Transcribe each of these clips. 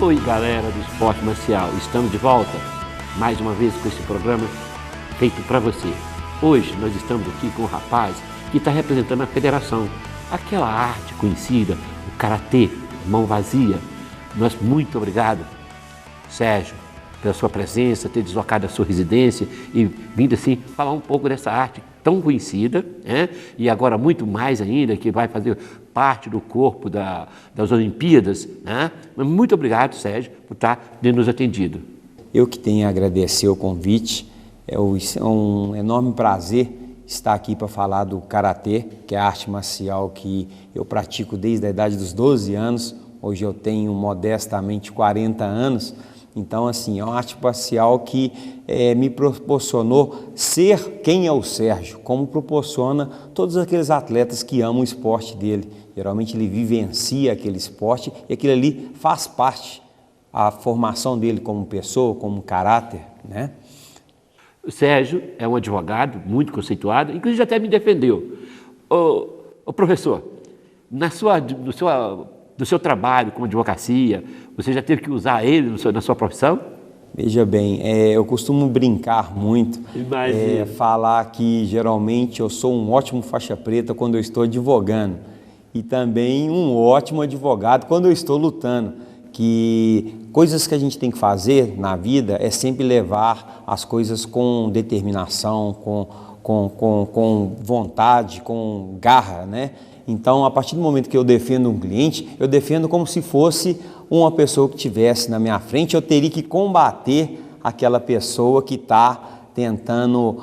Oi, galera do Esporte Marcial, estamos de volta mais uma vez com esse programa feito para você. Hoje nós estamos aqui com um rapaz que está representando a federação, aquela arte conhecida, o Karatê, mão vazia. Nós muito obrigado, Sérgio, pela sua presença, ter deslocado a sua residência e vindo assim falar um pouco dessa arte tão conhecida, né? E agora muito mais ainda, que vai fazer parte do corpo das Olimpíadas, né? Muito obrigado, Sérgio, por estar tendo nos atendido. Eu que tenho a agradecer o convite, é um enorme prazer estar aqui para falar do Karatê, que é a arte marcial que eu pratico desde a idade dos 12 anos, hoje eu tenho modestamente 40 anos, então assim, é uma arte marcial que me proporcionou ser quem é o Sérgio, como proporciona todos aqueles atletas que amam o esporte dele. Geralmente ele vivencia aquele esporte e aquilo ali faz parte da formação dele como pessoa, como caráter, né? O Sérgio é um advogado muito conceituado, inclusive até me defendeu. Ô professor, do seu trabalho com advocacia, você já teve que usar ele na sua profissão? Veja bem, eu costumo brincar muito, falar que geralmente eu sou um ótimo faixa preta quando eu estou advogando e também um ótimo advogado quando eu estou lutando, que coisas que a gente tem que fazer na vida é sempre levar as coisas com determinação, com vontade, com garra, né? Então, a partir do momento que eu defendo um cliente, eu defendo como se fosse uma pessoa que estivesse na minha frente, eu teria que combater aquela pessoa que está tentando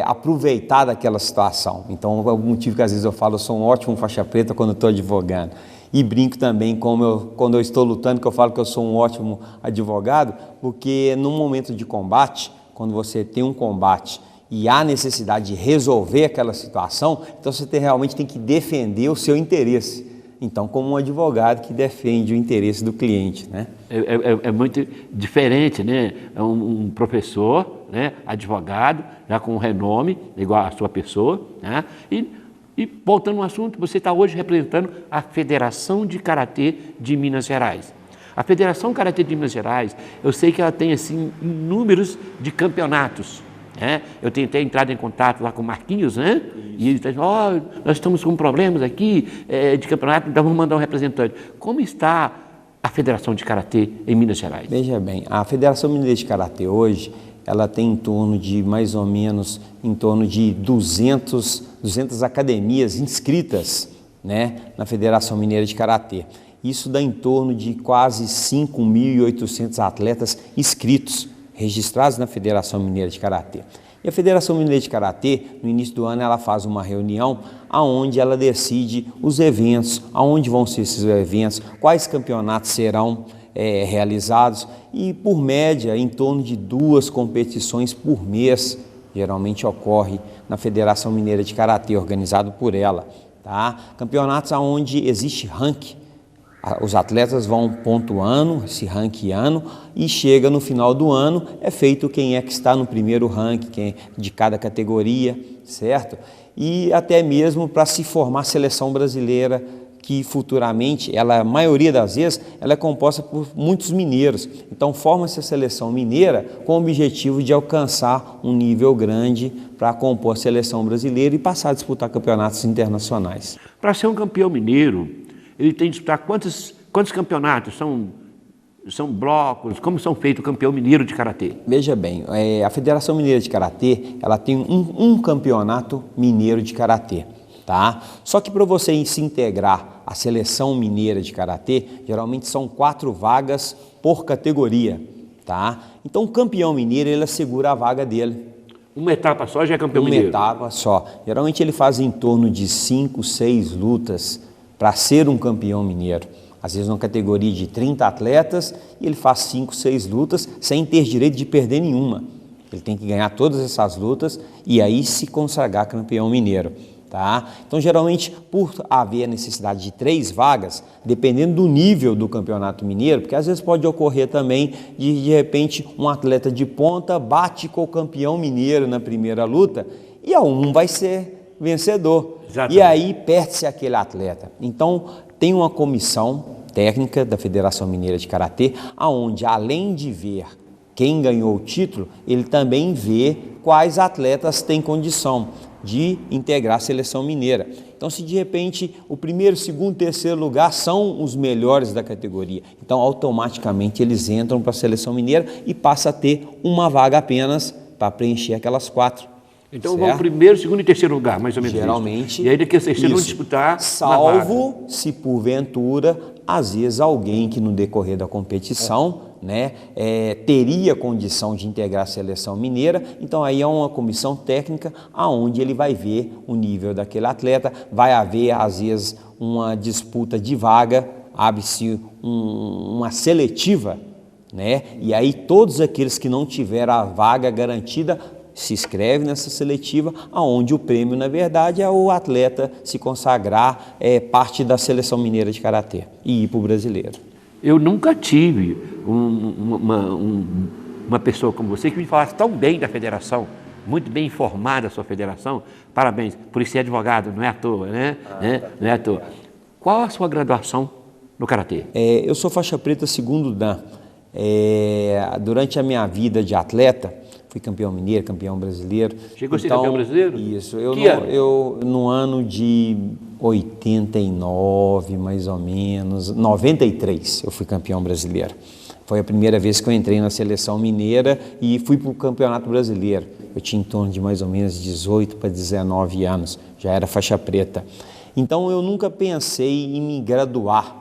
aproveitar daquela situação. Então, é o motivo que às vezes eu falo, eu sou um ótimo faixa preta quando estou advogando. E brinco também quando eu estou lutando, que eu falo que eu sou um ótimo advogado, porque no momento de combate, quando você tem um combate e há necessidade de resolver aquela situação, então você realmente tem que defender o seu interesse. Então, como um advogado que defende o interesse do cliente, né? É muito diferente, né? É um professor, né? Advogado, já com renome, igual a sua pessoa, né? E voltando ao assunto, você está hoje representando a Federação de Karatê de Minas Gerais. A Federação Karatê de Minas Gerais, eu sei que ela tem assim inúmeros de campeonatos. Eu tentei entrar em contato lá com o Marquinhos, né? E ele está dizendo, nós estamos com problemas aqui de campeonato, então vamos mandar um representante. Como está a Federação de Karatê em Minas Gerais? Veja bem, a Federação Mineira de Karatê hoje, ela tem em torno de mais ou menos, 200 academias inscritas, né, na Federação Mineira de Karatê. Isso dá em torno de quase 5.800 atletas inscritos, registrados na Federação Mineira de Karatê. E a Federação Mineira de Karatê, no início do ano, ela faz uma reunião onde ela decide os eventos, aonde vão ser esses eventos, quais campeonatos serão realizados e, por média, em torno de 2 competições por mês, geralmente ocorre na Federação Mineira de Karatê, organizado por ela. Tá? Campeonatos onde existe ranking. Os atletas vão pontuando, se ranqueando e chega no final do ano, é feito quem é que está no primeiro ranking, quem de cada categoria, certo? E até mesmo para se formar a seleção brasileira, que futuramente, a maioria das vezes, ela é composta por muitos mineiros. Então forma-se a seleção mineira com o objetivo de alcançar um nível grande para compor a seleção brasileira e passar a disputar campeonatos internacionais. Para ser um campeão mineiro, ele tem que disputar quantos campeonatos? São blocos? Como são feitos o campeão mineiro de Karatê? Veja bem, a Federação Mineira de Karatê, ela tem um campeonato mineiro de Karatê, tá? Só que para você se integrar à seleção mineira de Karatê, geralmente são 4 vagas por categoria, tá? Então o campeão mineiro, ele assegura a vaga dele. Uma etapa só já é campeão mineiro? Uma etapa só. Geralmente ele faz em torno de 5, 6 lutas para ser um campeão mineiro. Às vezes numa categoria de 30 atletas e ele faz 5, 6 lutas sem ter direito de perder nenhuma. Ele tem que ganhar todas essas lutas e aí se consagrar campeão mineiro. Tá? Então, geralmente, por haver a necessidade de 3 vagas, dependendo do nível do campeonato mineiro, porque às vezes pode ocorrer também de repente, um atleta de ponta bate com o campeão mineiro na primeira luta e um vai ser vencedor. Exatamente. E aí perde-se aquele atleta. Então, tem uma comissão técnica da Federação Mineira de Karatê, aonde além de ver quem ganhou o título, ele também vê quais atletas têm condição de integrar a seleção mineira. Então, se de repente o primeiro, segundo, terceiro lugar são os melhores da categoria, então automaticamente eles entram para a seleção mineira e passa a ter uma vaga apenas para preencher aquelas 4. Então vão primeiro, segundo e terceiro lugar, mais ou menos. Geralmente. Isso. E aí daqui a 6 vão disputar. Salvo se porventura, às vezes alguém que no decorrer da competição, né, teria condição de integrar a seleção mineira, então aí é uma comissão técnica aonde ele vai ver o nível daquele atleta, vai haver às vezes uma disputa de vaga, abre-se uma seletiva, né, e aí todos aqueles que não tiveram a vaga garantida se inscreve nessa seletiva, aonde o prêmio, na verdade, é o atleta se consagrar parte da seleção mineira de karatê e ir para o brasileiro. Eu nunca tive uma pessoa como você que me falasse tão bem da federação, muito bem informada da sua federação. Parabéns, por ser advogado, não é à toa, né? Não é à toa. Qual a sua graduação no karatê? Eu sou faixa preta segundo dan. Durante a minha vida de atleta, fui campeão mineiro, campeão brasileiro. Chegou a ser campeão brasileiro? Isso. Eu no ano de 89, mais ou menos, 93, eu fui campeão brasileiro. Foi a primeira vez que eu entrei na seleção mineira e fui para o campeonato brasileiro. Eu tinha em torno de mais ou menos 18 para 19 anos, já era faixa preta. Então eu nunca pensei em me graduar.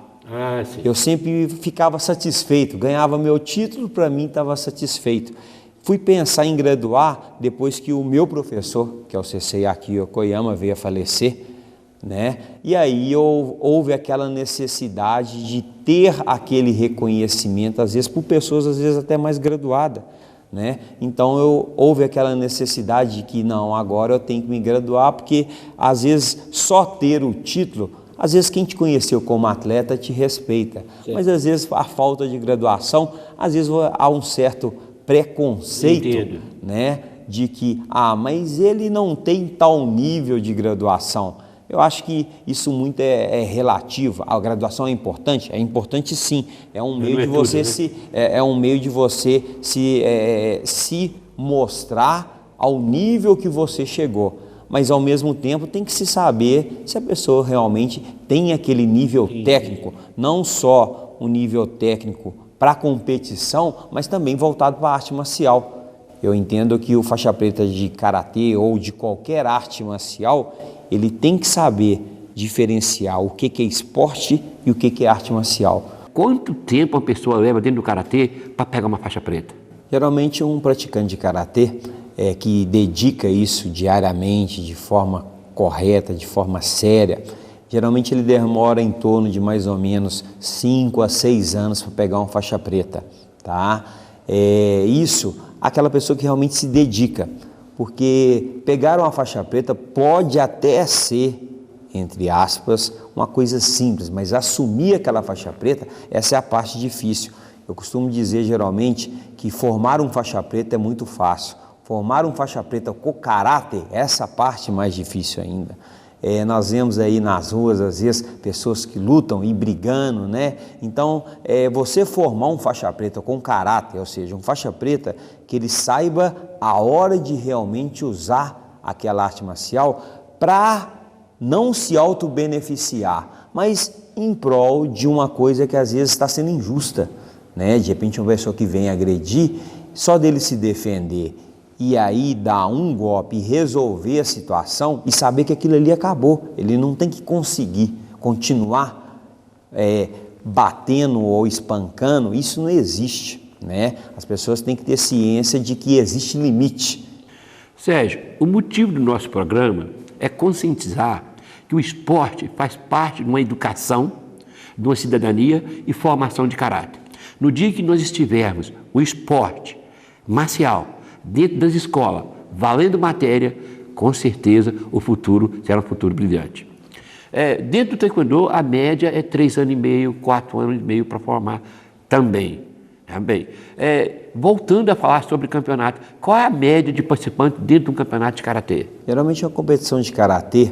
Sim. Eu sempre ficava satisfeito, ganhava meu título, para mim estava satisfeito. Fui pensar em graduar depois que o meu professor, que é o Sensei Akio Koyama, veio a falecer, né? E aí houve aquela necessidade de ter aquele reconhecimento, às vezes por pessoas, às vezes até mais graduadas, né? Então houve aquela necessidade de que não, agora eu tenho que me graduar, porque às vezes só ter o título, às vezes quem te conheceu como atleta te respeita, mas às vezes a falta de graduação, às vezes há um certo preconceito, né, de que, mas ele não tem tal nível de graduação. Eu acho que isso muito é relativo. A graduação é importante sim, é um meio de você se mostrar ao nível que você chegou. Mas ao mesmo tempo tem que se saber se a pessoa realmente tem aquele nível técnico, não só o nível técnico para a competição, mas também voltado para a arte marcial. Eu entendo que o faixa preta de karatê ou de qualquer arte marcial, ele tem que saber diferenciar o que é esporte e o que é arte marcial. Quanto tempo a pessoa leva dentro do karatê para pegar uma faixa preta? Geralmente um praticante de karatê que dedica isso diariamente, de forma correta, de forma séria, geralmente ele demora em torno de mais ou menos 5 a 6 anos para pegar uma faixa preta, tá? Isso, aquela pessoa que realmente se dedica, porque pegar uma faixa preta pode até ser, entre aspas, uma coisa simples, mas assumir aquela faixa preta, essa é a parte difícil. Eu costumo dizer geralmente que formar um faixa preta é muito fácil, formar um faixa preta com caráter, essa parte mais difícil ainda. Nós vemos aí nas ruas, às vezes, pessoas que lutam e brigando, né? Então, você formar um faixa preta com caráter, ou seja, um faixa preta que ele saiba a hora de realmente usar aquela arte marcial para não se auto-beneficiar, mas em prol de uma coisa que às vezes está sendo injusta, né? De repente, uma pessoa que vem agredir, só dele se defender e aí dar um golpe e resolver a situação e saber que aquilo ali acabou. Ele não tem que conseguir continuar batendo ou espancando, isso não existe, né? As pessoas têm que ter ciência de que existe limite. Sérgio, o motivo do nosso programa é conscientizar que o esporte faz parte de uma educação, de uma cidadania e formação de caráter. No dia que nós estivermos o esporte marcial dentro das escolas, valendo matéria, com certeza o futuro será um futuro brilhante. Dentro do taekwondo, a média é 3 anos e meio, 4 anos e meio para formar também. Voltando a falar sobre campeonato, qual é a média de participantes dentro de um campeonato de karatê? Geralmente a competição de karatê,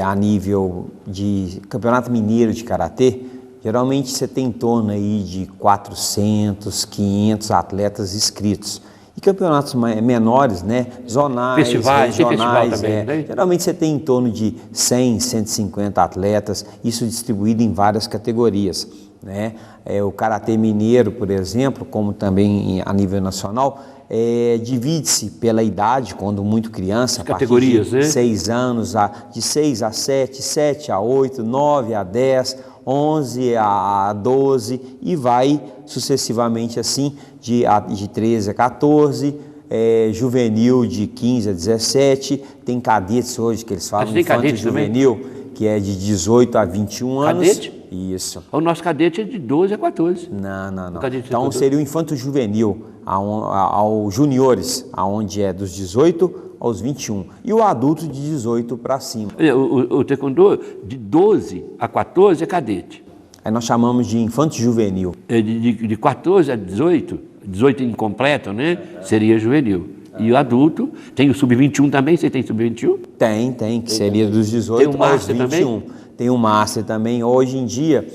a nível de campeonato mineiro de karatê, geralmente você tem em torno aí de 400, 500 atletas inscritos. E campeonatos menores, né, zonais, Festivais, regionais, festival também, né? Geralmente você tem em torno de 100, 150 atletas, isso distribuído em várias categorias, né? O Karatê Mineiro, por exemplo, como também a nível nacional, divide-se pela idade, quando muito criança, a categorias, partir de né? 6 anos, de 6 a 7, 7 a 8, 9 a 10, 11 a 12 e vai sucessivamente assim, de 13 a 14, juvenil de 15 a 17, tem cadetes hoje que eles falam, infanto juvenil, que é de 18 a 21 anos. Cadete? Isso. O nosso cadete é de 12 a 14. Não. Então seria o infanto juvenil, ao juniores, aonde é dos 18 aos 21. E o adulto de 18 para cima. O taekwondo de 12 a 14 é cadete. Aí nós chamamos de infanto juvenil. De 14 a 18, 18 incompleto, né? Seria juvenil. E o adulto, tem o sub-21 também? Você tem sub-21? Tem, que seria dos 18 aos 21. Também? Tem o Master também. Hoje em dia,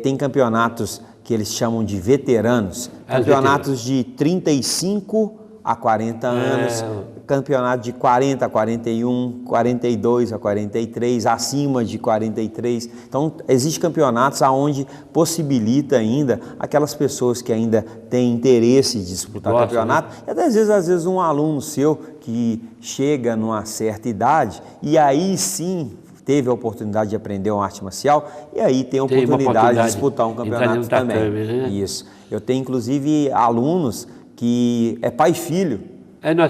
tem campeonatos que eles chamam de veteranos. Campeonatos de 35 a 40 anos, campeonato de 40 a 41, 42 a 43, acima de 43. Então, existem campeonatos onde possibilita ainda aquelas pessoas que ainda têm interesse de disputar campeonato. Né? E às vezes um aluno seu que chega numa certa idade e aí sim teve a oportunidade de aprender uma arte marcial e aí tem a oportunidade de disputar um campeonato também. Né? Isso. Eu tenho inclusive alunos que é pai e filho,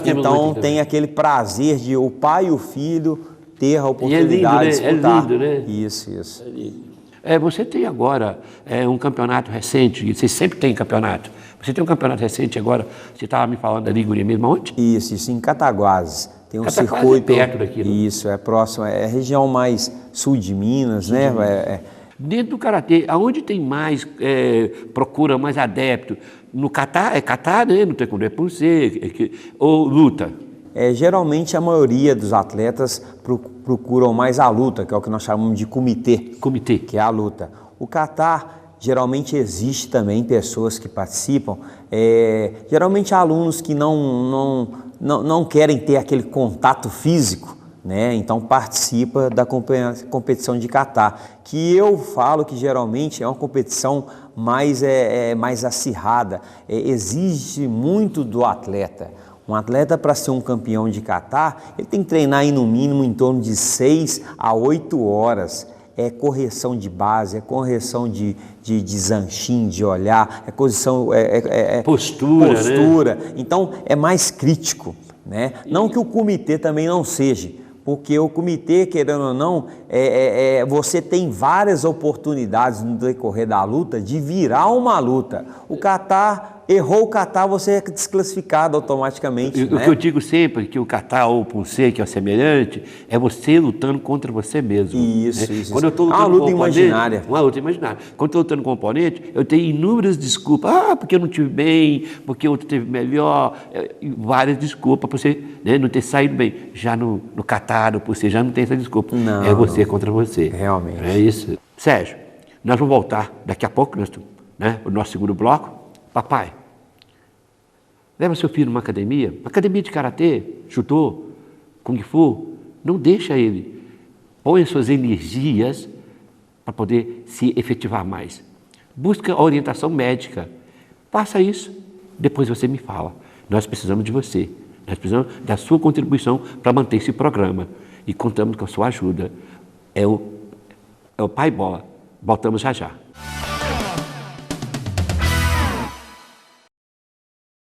então tem aquele prazer de o pai e o filho ter a oportunidade de disputar. É lindo, né? Isso. É lindo. Você tem agora um campeonato recente, você sempre tem campeonato. Você tem um campeonato recente agora, você estava me falando da Guria mesmo ontem? Isso, em Cataguases. Tem um Cataguases circuito. É perto daqui, né? Isso, é próximo, é a região mais sul de Minas, né? Dentro do karatê, aonde tem mais, procura mais adepto? No kata, né? No taekwondo é punse, ou luta? Geralmente a maioria dos atletas procuram mais a luta, que é o que nós chamamos de comitê. Que é a luta. O kata, geralmente existe também pessoas que participam, geralmente alunos que não querem ter aquele contato físico, né? Então participa da competição de kata, que eu falo que geralmente é uma competição mais acirrada, exige muito do atleta. Um atleta, para ser um campeão de kata, ele tem que treinar aí no mínimo em torno de 6 a 8 horas. É correção de base, é correção de zanchin, de olhar, postura. Né? Então é mais crítico, né? Não que o comitê também não seja, porque o comitê, querendo ou não, você tem várias oportunidades no decorrer da luta de virar uma luta. O kata, errou o kata, você é desclassificado automaticamente. O que eu digo sempre, que o kata ou o punse, que é o semelhante, é você lutando contra você mesmo. Isso. Quando eu tô lutando uma luta imaginária. Uma luta imaginária. Quando eu estou lutando com o oponente, eu tenho inúmeras desculpas. Porque eu não tive bem, porque o outro teve melhor. Várias desculpas para você, né, não ter saído bem. Já no kata, no punse, já não tem essa desculpa. Não, é você contra você. Realmente. É isso. Sérgio, nós vamos voltar daqui a pouco, né, o nosso segundo bloco. Papai, leva seu filho numa academia de karatê, judô, kung fu, não deixa ele. Põe as suas energias para poder se efetivar mais. Busca a orientação médica. Faça isso, depois você me fala. Nós precisamos de você. Nós precisamos da sua contribuição para manter esse programa. E contamos com a sua ajuda. É o Pai Bola. Voltamos já já.